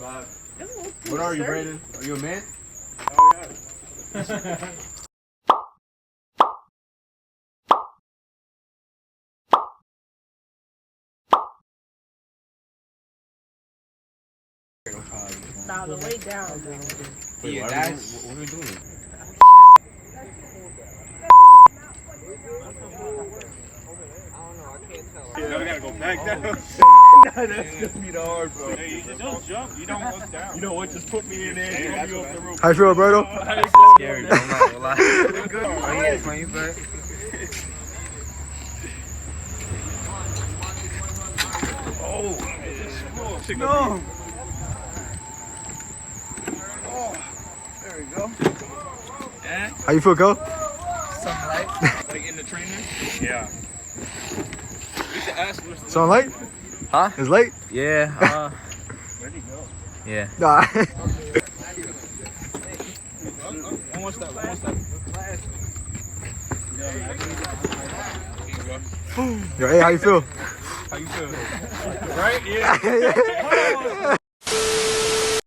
What are you, Brandon? Are you a man? Oh, yeah. Nah, the way down. Wait, Yeah, that's... What are we doing? Yeah, we gotta go back down. That's gonna be the hard part. Hey, you just jump. You don't look down. You know what? Just put me in there. Throw me off the roof. How you feel, Roberto? Scary, though. I'm not gonna lie. Good. Oh, you good? No. There we go. How you feel, Cole? Something like. Like in the trainer? Yeah. We should ask what's the... So I'm late? Huh? It's late? Yeah. Where'd he go? Yeah. Nah. Almost that. Yo, hey, how you feel? How you feel? Right? Yeah.